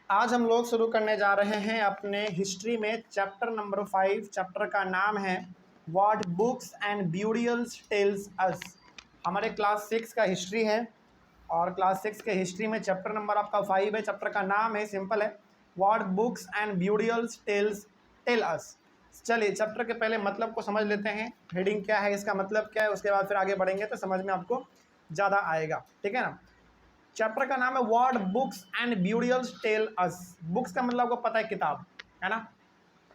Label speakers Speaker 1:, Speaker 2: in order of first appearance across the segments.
Speaker 1: आज हम लोग शुरू करने जा रहे हैं अपने हिस्ट्री में चैप्टर नंबर 5। चैप्टर का नाम है what books and burials tells us. हमारे क्लास 6 का हिस्ट्री है और क्लास 6 के हिस्ट्री में चैप्टर नंबर आपका 5 है। चैप्टर का नाम है, सिंपल है, what books and burials tell us. चलिए चैप्टर के पहले मतलब को समझ लेते हैं, हेडिंग क्या है, इसका मतलब क्या है, उसके बाद फिर आगे बढ़ेंगे तो समझ में आपको ज़्यादा आएगा। ठीक है ना। चैप्टर का नाम है what books and burials tell us. Books का मतलब आपको पता है, किताब है ना।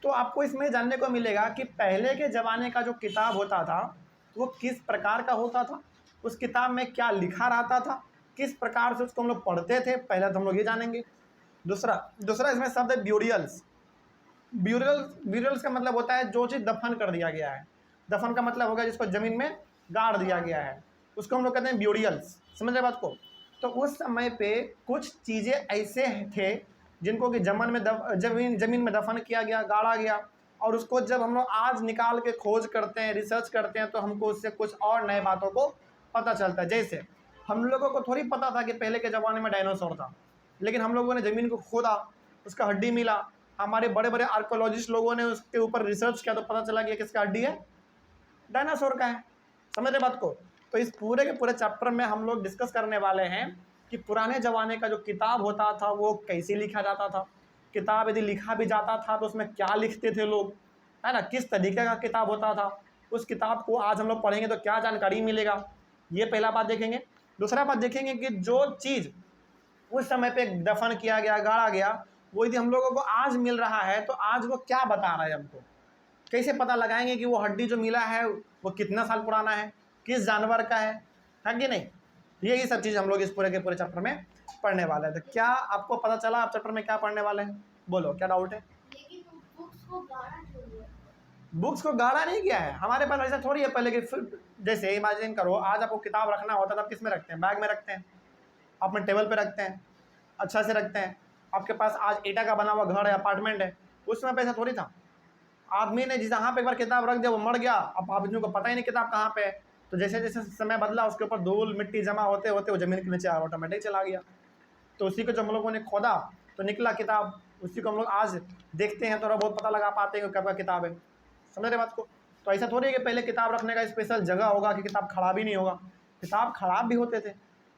Speaker 1: तो आपको इसमें जानने को मिलेगा कि पहले के ज़माने का जो किताब होता था वो किस प्रकार का होता था, उस किताब में क्या लिखा रहता था, किस प्रकार से उसको हम लोग पढ़ते थे, पहले तो हम लोग ये जानेंगे। दूसरा दूसरा इसमें शब्द है ब्यूरियल्स। ब्यूरियल्स ब्यूरियल्स का मतलब होता है जो चीज़ दफन कर दिया गया है। दफन का मतलब होगा जिसको ज़मीन में गाड़ दिया गया है, उसको हम लोग कहते हैं ब्यूरियल्स। समझ रहे बात को। तो उस समय पे कुछ चीज़ें ऐसे थे जिनको कि ज़मीन में दफन किया गया, गाड़ा गया, और उसको जब हम लोग आज निकाल के खोज करते हैं, रिसर्च करते हैं, तो हमको उससे कुछ और नए बातों को पता चलता है। जैसे हम लोगों को थोड़ी पता था कि पहले के ज़माने में डायनासोर था, लेकिन हम लोगों ने ज़मीन को खोदा, उसका हड्डी मिला। हमारे बड़े बड़े आर्कोलॉजिस्ट लोगों ने उसके ऊपर रिसर्च किया तो पता चला कि किसका हड्डी है, डायनासोर का है। समझ रहे बात को। तो इस पूरे के पूरे चैप्टर में हम लोग डिस्कस करने वाले हैं कि पुराने ज़माने का जो किताब होता था वो कैसे लिखा जाता था, किताब यदि लिखा भी जाता था तो उसमें क्या लिखते थे लोग, है ना, किस तरीके का किताब होता था, उस किताब को आज हम लोग पढ़ेंगे तो क्या जानकारी मिलेगा, ये पहला बात देखेंगे। दूसरा बात देखेंगे कि जो चीज़ उस समय पे दफन किया गया, गाड़ा गया, वो यदि हम लोगों को आज मिल रहा है तो आज वो क्या बता रहा है हमको, कैसे पता लगाएंगे कि वो हड्डी जो मिला है वो कितना साल पुराना है, किस जानवर का है कि नहीं। यही सब चीज़ हम लोग इस पूरे के पूरे चैप्टर में पढ़ने वाले हैं। तो क्या आपको पता चला आप चैप्टर में क्या पढ़ने वाले हैं? बोलो, क्या डाउट है?
Speaker 2: लेकिन बुक्स को गाढ़ा क्यों है?
Speaker 1: बुक्स को गाढ़ा नहीं किया है, हमारे पास ऐसा थोड़ी है पहले कि जैसे इमेजिन करो, आज आपको किताब रखना होता था, किस में रखते हैं? बैग में रखते हैं, अपने टेबल पे रखते हैं, अच्छा से रखते हैं। आपके पास आज ईटा का बना हुआ घर है, अपार्टमेंट है, उस समय पे ऐसा थोड़ी था। आदमी ने जहाँ पे एक बार किताब रख दिया वो मर गया, अब आदमी को पता ही नहीं किताब कहाँ पे है। तो जैसे जैसे समय बदला उसके ऊपर धूल मिट्टी जमा होते होते वो ज़मीन के नीचे ऑटोमेटिक चला गया। तो उसी को जब हम लोगों ने खोदा तो निकला किताब, उसी को हम लोग आज देखते हैं, थोड़ा बहुत पता लगा पाते हैं कि कब का किताब है। समझ रहे बात को। तो ऐसा थोड़ी है कि पहले किताब रखने का स्पेशल जगह होगा कि किताब खराब ही नहीं होगा, किताब खराब भी होते थे।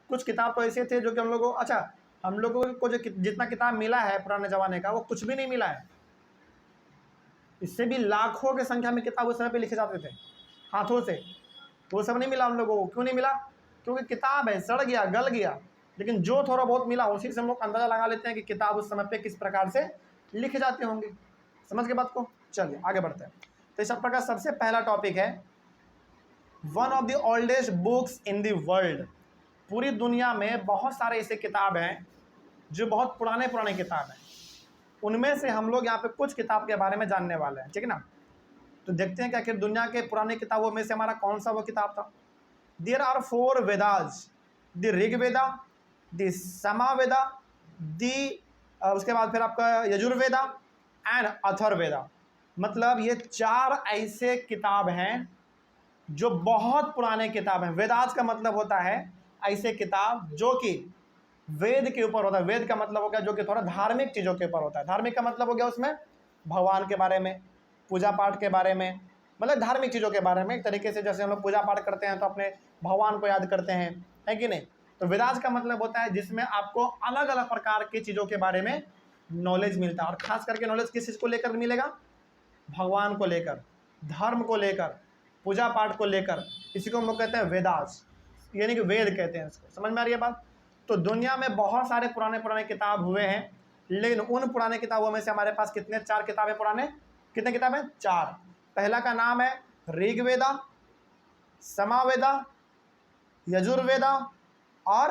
Speaker 1: कुछ किताब तो ऐसे थे जो कि हम लोग को, अच्छा, हम लोगों को जो जितना किताब मिला है पुराने ज़माने का वो कुछ भी नहीं मिला है। इससे भी लाखों की संख्या में किताब उस समय पे लिखे जाते थे हाथों से, वो सब नहीं मिला हम लोगों को। क्यों नहीं मिला? क्योंकि किताब है, सड़ गया, गल गया। लेकिन जो थोड़ा बहुत मिला उसी से हम लोग अंदाज़ा लगा लेते हैं कि किताब उस समय पे किस प्रकार से लिखे जाते होंगे। समझ के बात को। चलिए आगे बढ़ते हैं। तो इस चैप्टर का सबसे पहला टॉपिक है one of the oldest books in the world. पूरी दुनिया में बहुत सारे ऐसे किताब हैं जो बहुत पुराने पुराने किताब हैं, उनमें से हम लोग यहाँ पे कुछ किताब के बारे में जानने वाले हैं। ठीक है ना। तो देखते हैं कि आखिर दुनिया के पुराने किताबों में से हमारा कौन सा वो किताब था। There are 4 Vedas, the Rigveda, the Samaveda, उसके बाद फिर आपका यजुर्वेदा एंड अथर्ववेदा। मतलब ये 4 ऐसे किताब हैं जो बहुत पुराने किताब हैं। वेदास का मतलब होता है ऐसे किताब जो कि वेद के ऊपर होता है। वेद का मतलब हो गया जो कि थोड़ा धार्मिक चीज़ों के ऊपर होता है। धार्मिक का मतलब हो गया उसमें भगवान के बारे में, पूजा पाठ के बारे में, मतलब धार्मिक चीज़ों के बारे में। एक तरीके से जैसे हम लोग पूजा पाठ करते हैं तो अपने भगवान को याद करते हैं, है कि नहीं। तो वेदास का मतलब होता है जिसमें आपको अलग अलग प्रकार की चीज़ों के बारे में नॉलेज मिलता है, और ख़ास करके नॉलेज किस चीज़ को लेकर मिलेगा? भगवान को लेकर, धर्म को लेकर, पूजा पाठ को लेकर। इसी को हम लोग कहते हैं वेदास, यानी कि वेद कहते हैं इसको। समझ में आ रही है बात। तो दुनिया में बहुत सारे पुराने पुराने किताब हुए हैं, लेकिन उन पुराने किताबों में से हमारे पास कितने? 4 किताबें पुराने। कितने किताबें? 4। पहला का नाम है ऋग्वेदा, सामवेदा, यजुर्वेदा और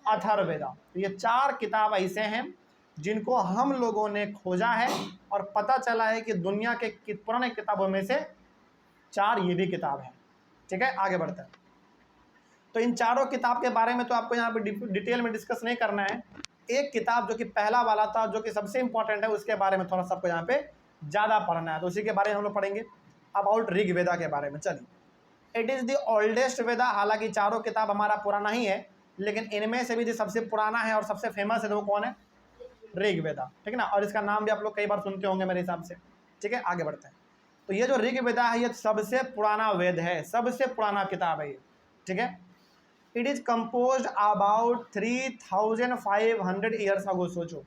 Speaker 1: अथर्ववेदा। तो ये 4 किताब ऐसे हैं जिनको हम लोगों ने खोजा है और पता चला है कि दुनिया के पुराने किताबों में से 4 ये भी किताब हैं। ठीक है, आगे बढ़ते हैं। तो इन चारों किताब के बारे में तो आपको यहाँ पे डिटेल में डिस्कस नहीं करना है। एक किताब जो कि पहला वाला था, जो कि सबसे इंपॉर्टेंट है, उसके बारे में थोड़ा सा आपको यहाँ पे ज़्यादा पढ़ना है, तो उसी के बारे में हम लोग पढ़ेंगे, अबाउट ऋग्वेदा के बारे में। चलिए, इट इज़ द ओल्डेस्ट वेदा। हालांकि चारों किताब हमारा पुराना ही है, लेकिन इनमें से भी जो सबसे पुराना है और सबसे फेमस है तो वो कौन है? ऋग्वेदा, ठीक है ना। और इसका नाम भी आप लोग कई बार सुनते होंगे मेरे हिसाब से, ठीक है। आगे बढ़ते हैं। तो ये जो ऋग्वेदा है ये सबसे पुराना वेद है, सबसे पुराना किताब है ये, ठीक है। It is compose about 3500 years ago. सोचो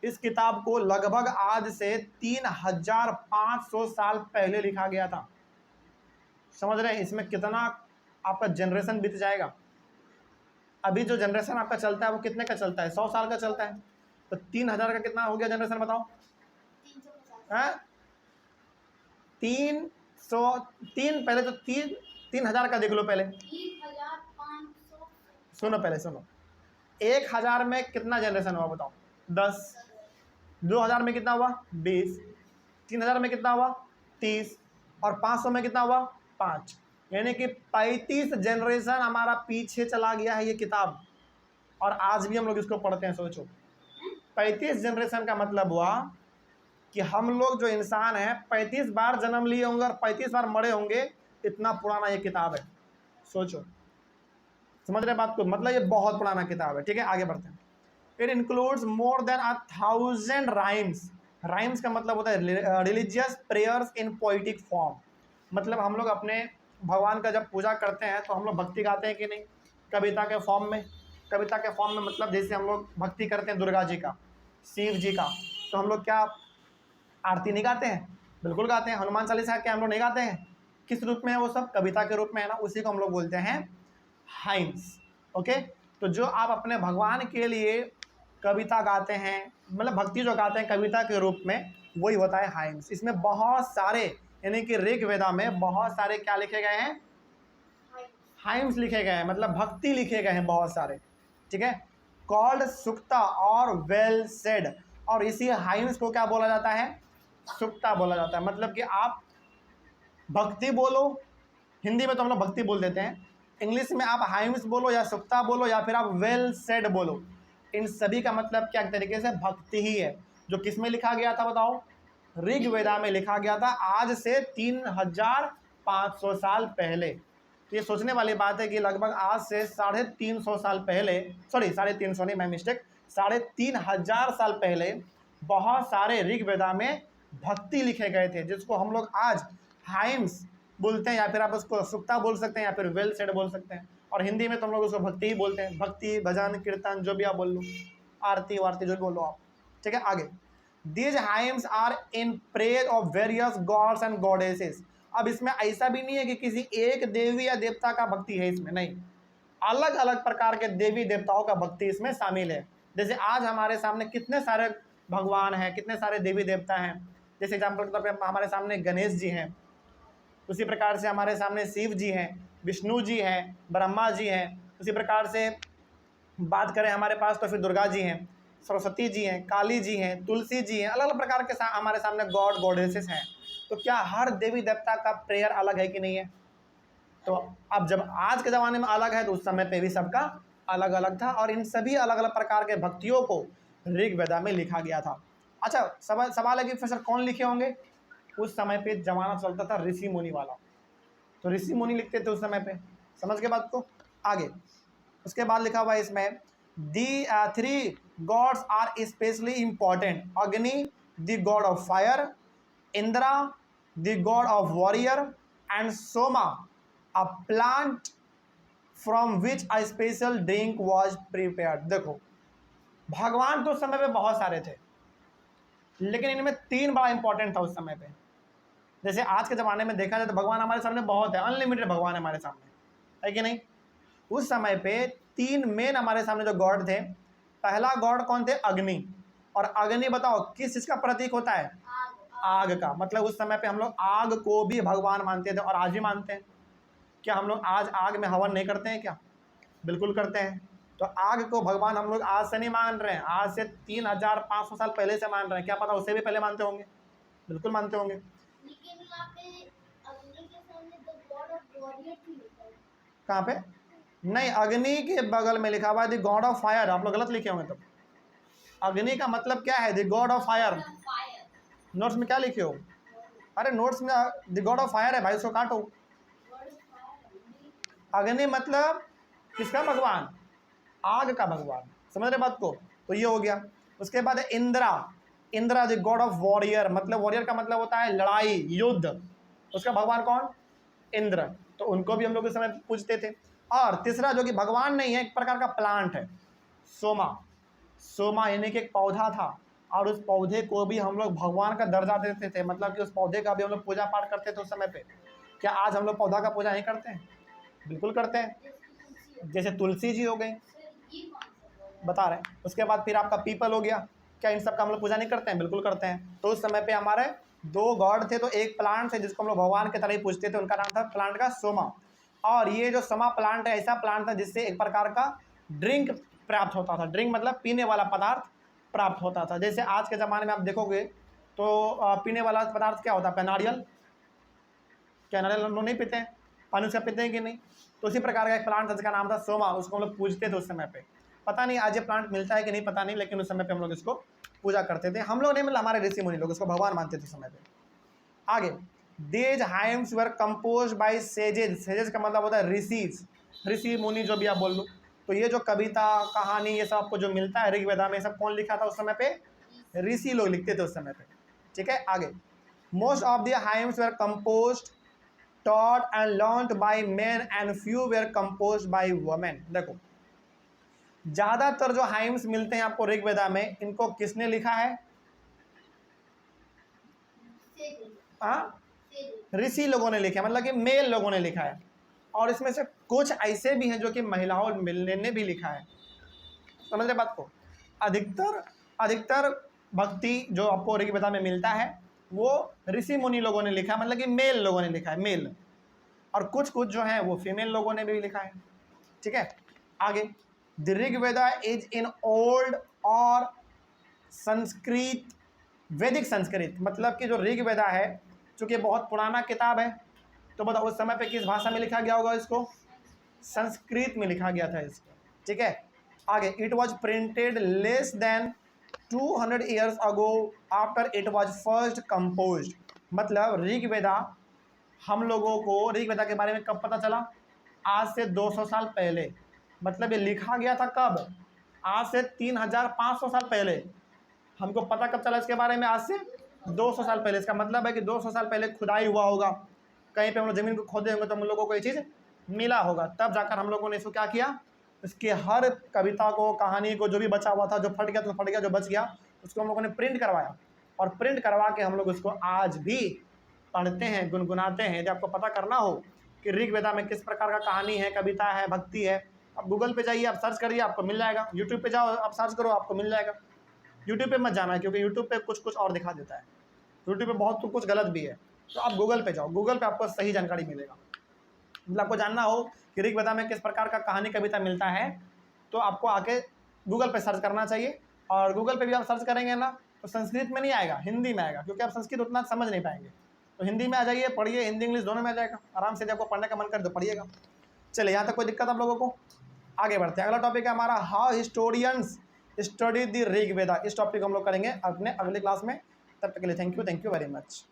Speaker 1: इस किताब को लगभग आज से 3500 साल पहले लिखा गया था। समझ रहे हैं इसमें कितना आपका जनरेशन बीत जाएगा। अभी जो जनरेशन आपका चलता है वो कितने का चलता है, 100 साल का चलता है। तो 3000 का कितना हो गया जनरेशन बताओ?
Speaker 2: 350।
Speaker 1: 3 पहले तो 3000 का देख लो पहले।
Speaker 2: 1500।
Speaker 1: सुनो पहले सुनो, 1000 में कितना जनरेशन हुआ बताओ? 10। 2000 में कितना हुआ? 20। 3000 में कितना हुआ? 30। और 500 में कितना हुआ? 5। यानी कि 35 जनरेशन हमारा पीछे चला गया है ये किताब, और आज भी हम लोग इसको पढ़ते हैं। सोचो 35 जनरेशन का मतलब हुआ कि हम लोग जो इंसान हैं 35 बार जन्म लिए होंगे और 35 बार मरे होंगे। इतना पुराना ये किताब है, सोचो। समझ रहे बात को? मतलब ये बहुत पुराना किताब है, ठीक है। आगे बढ़ते हैं। It includes more than 1000 rhymes. Rhymes का मतलब होता है religious prayers in poetic form. मतलब हम लोग अपने भगवान का जब पूजा करते हैं तो हम लोग भक्ति गाते हैं कि नहीं, कविता के फॉर्म में। कविता के फॉर्म में मतलब जैसे हम लोग भक्ति करते हैं दुर्गा जी का, शिव जी का, तो हम लोग क्या आरती नहीं गाते हैं? बिल्कुल गाते हैं। हनुमान चालीसा क्या हम लोग नहीं गाते हैं? किस रूप में है वो सब? कविता के रूप में है ना, उसी को हम लोग बोलते हैं हाइम्स। ओके, तो जो आप अपने भगवान के लिए कविता गाते हैं, मतलब भक्ति जो गाते हैं कविता के रूप में, वही होता है हाइम्स। इसमें बहुत सारे, यानी कि ऋग्वेदा में बहुत सारे क्या लिखे गए हैं? हाइम्स लिखे गए हैं, मतलब भक्ति लिखे गए हैं बहुत सारे, ठीक है। कॉल्ड सुक्ता और वेल सेड। और इसी हाइम्स को क्या बोला जाता है? सुक्ता बोला जाता है। मतलब कि आप भक्ति बोलो, हिंदी में तो हम लोग भक्ति बोल देते हैं, इंग्लिश में आप हाइम्स बोलो या सुक्ता बोलो या फिर आप वेल सेड बोलो, इन सभी का मतलब क्या तरीके से भक्ति ही है। जो किस में लिखा गया था बताओ? ऋग्वेदा में लिखा गया था, आज से 3500 साल पहले। तो ये सोचने वाली बात है कि लगभग आज से 350 साल पहले, सॉरी 350 नहीं, मैं मिस्टेक, 3500 साल पहले बहुत सारे ऋग्वेदा में भक्ति लिखे गए थे, जिसको हम लोग आज हाइम्स बोलते हैं, या फिर आप उसको सुक्ता बोल सकते हैं, या फिर वेल सेड बोल सकते हैं। और हिंदी में तो हम लोग उसको भक्ति ही बोलते हैं। भक्ति, भजन, कीर्तन, जो भी आप बोल लो, आरती वारती जो भी बोलो आप, ठीक है। आगे, these hymns are in prayer of various gods and goddesses. अब इसमें ऐसा भी नहीं है कि किसी एक देवी या देवता का भक्ति है इसमें, नहीं, अलग अलग प्रकार के देवी देवताओं का भक्ति इसमें शामिल है। जैसे आज हमारे सामने कितने सारे भगवान हैं, कितने सारे देवी देवता हैं। जैसे एग्जाम्पल के तौर पर हमारे सामने गणेश जी हैं, उसी प्रकार से हमारे सामने शिव जी हैं, विष्णु जी हैं, ब्रह्मा जी हैं। उसी प्रकार से बात करें हमारे पास तो फिर दुर्गा जी हैं, सरस्वती जी हैं, काली जी हैं, तुलसी जी हैं। अलग अलग प्रकार के हमारे सामने गॉड गॉडेसेस हैं। तो क्या हर देवी देवता का प्रेयर अलग है कि नहीं है? तो अब जब आज के ज़माने में अलग है तो उस समय पे भी सबका अलग अलग था, और इन सभी अलग अलग प्रकार के भक्तियों को ऋग्वेदा में लिखा गया था। अच्छा, सवाल है कि फिर कौन लिखे होंगे? उस समय पे जमाना चलता था ऋषि मुनि वाला, तो ऋषि मुनि लिखते थे उस समय पे। समझ के बात को? आगे उसके बाद लिखा हुआ है इसमें, दी 3 गॉड्स आर स्पेशली इंपॉर्टेंट। अग्नि the God of fire, Indira the God of warrior, and Soma a plant from which a special drink was prepared. देखो, भगवान तो उस समय पे बहुत सारे थे, लेकिन इनमें 3 बड़ा इंपॉर्टेंट था उस समय पे। जैसे आज के ज़माने में देखा जाए तो भगवान हमारे सामने बहुत है, अनलिमिटेड भगवान हमारे सामने है कि नहीं। उस समय पे 3 मेन हमारे सामने जो गॉड थे। पहला गॉड कौन थे? अग्नि। और अग्नि बताओ किस चीज़ का प्रतीक होता है? आग का। मतलब उस समय पे हम लोग आग को भी भगवान मानते थे, और आज भी मानते हैं। क्या हम लोग आज आग में हवन नहीं करते हैं क्या? बिल्कुल करते हैं। तो आग को भगवान हम लोग आज से नहीं मान रहे हैं, आज से 3500 साल पहले से मान रहे हैं। क्या पता उससे भी पहले मानते होंगे? बिल्कुल मानते होंगे।
Speaker 2: लेकिन यहाँ पे अग्नि के सामने द गॉड ऑफ वॉरियर क्यों लिखा है?
Speaker 1: कहाँ पे? नहीं, अग्नि के बगल में लिखा हुआ है द गॉड ऑफ फायर। आप लोग गलत लिखे होंगे। तो अग्नि का मतलब क्या है? The God of fire.
Speaker 2: Fire.
Speaker 1: Notes में क्या लिखे हो? अरे नोट्स में द गॉड ऑफ फायर है भाई, उसको काटो।
Speaker 2: God of fire.
Speaker 1: अग्नि मतलब किसका भगवान? आग का भगवान। समझ रहे बात को? तो ये हो गया। उसके बाद है इंद्रा। इंद्रा जो गॉड ऑफ वॉरियर, मतलब वॉरियर का मतलब होता है लड़ाई युद्ध, उसका भगवान कौन? इंद्र। तो उनको भी हम लोग उस समय पूजते थे। और तीसरा जो कि भगवान नहीं है, एक प्रकार का प्लांट है, सोमा। सोमा यानी कि एक पौधा था, और उस पौधे को भी हम लोग भगवान का दर्जा देते थे, मतलब कि उस पौधे का भी हम लोग पूजा पाठ करते थे उस समय पे। क्या आज हम लोग पौधा का पूजा नहीं करते हैं? बिल्कुल करते हैं। जैसे तुलसी जी हो गई, बता रहे हैं। उसके बाद फिर आपका पीपल हो गया, क्या इन सब का हम लोग पूजा नहीं करते हैं? बिल्कुल करते हैं। तो उस समय पे हमारे दो गॉड थे, तो एक प्लांट थे जिसको हम लोग भगवान के तरह ही पूजते थे, उनका नाम था प्लांट का सोमा। और ये जो सोमा प्लांट है, ऐसा प्लांट था जिससे एक प्रकार का ड्रिंक प्राप्त होता था। ड्रिंक मतलब पीने वाला पदार्थ प्राप्त होता था। जैसे आज के ज़माने में आप देखोगे तो पीने वाला पदार्थ क्या होता है? आपका नारियल। क्या नारियल हम लोग नहीं पीते हैं? पानी उसका पीते हैं कि नहीं? तो उसी प्रकार का एक प्लांट था जिसका नाम था सोमा, उसको हम लोग पूजते थे उस समय पे। पता नहीं आज ये प्लांट मिलता है कि नहीं, पता नहीं, लेकिन उस समय पे हम लोग इसको पूजा करते थे। हम लोग नहीं, मतलब हमारे ऋषि मुनि लोग इसको भगवान मानते थे उस समय पे। आगे, देज हाइम्स वर कंपोज बाय सेजेज। सेजेज का मतलब होता है ऋषि, ऋषि मुनि जो भी आप बोल लो। तो ये जो कविता कहानी ये सब आपको जो मिलता है ऋग्वेदा में, सब कौन लिखा था उस समय पे? ऋषि लोग लिखते थे उस समय पे। ठीक है, आगे, most of the hymns were composed, taught and learned by men and few were composed by women। देखो, ज्यादातर जो हाइम्स मिलते हैं आपको ऋग्वेदा में, इनको किसने लिखा है? हाँ, ऋषि लोगों ने लिखा है, मतलब कि मेल लोगों ने लिखा है। और इसमें से कुछ ऐसे भी हैं जो कि महिलाओं ने भी लिखा है। समझ रहे बात को? अधिकतर भक्ति जो आपको ऋग्वेदा में मिलता है वो ऋषि मुनि लोगों ने लिखा है, मतलब कि मेल लोगों ने लिखा है, मेल। और कुछ जो है वो फीमेल लोगों ने भी लिखा है। ठीक है, आगे, the Rigveda is in old और संस्कृत, वैदिक संस्कृत, मतलब कि जो ऋग्वेदा है चूंकि बहुत पुराना किताब है, तो बताओ उस समय पे किस भाषा में लिखा गया होगा इसको? संस्कृत में लिखा गया था इसको। ठीक है, आगे, it was printed less than 200 years ago after it was first composed. मतलब ऋग्वेदा हम लोगों को ऋग्वेदा के बारे में कब पता चला? आज से 200 साल पहले। मतलब ये लिखा गया था कब? आज से 3500 साल पहले। हमको पता कब चला इसके बारे में? आज से 200 साल पहले। इसका मतलब है कि 200 साल पहले खुदाई हुआ होगा, कहीं पे हम लोग ज़मीन को खोदे होंगे तो हम लोगों को ये चीज़ मिला होगा, तब जाकर हम लोगों ने इसको क्या किया, इसके हर कविता को, कहानी को, जो भी बचा हुआ था, जो फट गया तो फट गया, जो बच गया उसको हम लोगों ने प्रिंट करवाया। और प्रिंट करवा के हम लोग उसको आज भी पढ़ते हैं, गुनगुनाते हैं। यदि आपको पता करना हो कि ऋग्वेदा में किस प्रकार का कहानी है, कविता है, भक्ति है, आप गूगल पे जाइए, आप सर्च करिए, आपको मिल जाएगा। यूट्यूब पे जाओ, आप सर्च करो, आपको मिल जाएगा। यूट्यूब पे मत जाना, क्योंकि यूट्यूब पे कुछ और दिखा देता है, यूट्यूब पे बहुत कुछ गलत भी है। तो आप गूगल पे जाओ, गूगल पे आपको सही जानकारी मिलेगा। मतलब आपको जानना हो कि ऋग्वेदा में किस प्रकार का कहानी कविता मिलता है, तो आपको आके गूगल पे सर्च करना चाहिए। और गूगल पे भी आप सर्च करेंगे ना तो संस्कृत में नहीं आएगा, हिंदी में आएगा, क्योंकि आप संस्कृत उतना समझ नहीं पाएंगे। तो हिंदी में आ जाइए, पढ़िए, हिंदी इंग्लिश दोनों में आ जाएगा आराम से। जब आपको पढ़ने का मन करे तो पढ़िएगा। चलिए, यहाँ तक कोई दिक्कत आप लोगों को? आगे बढ़ते हैं। अगला टॉपिक है हमारा, how historians study the Rigveda. इस टॉपिक को हम लोग करेंगे अपने अगले क्लास में। तब तक के लिए थैंक यू वेरी मच।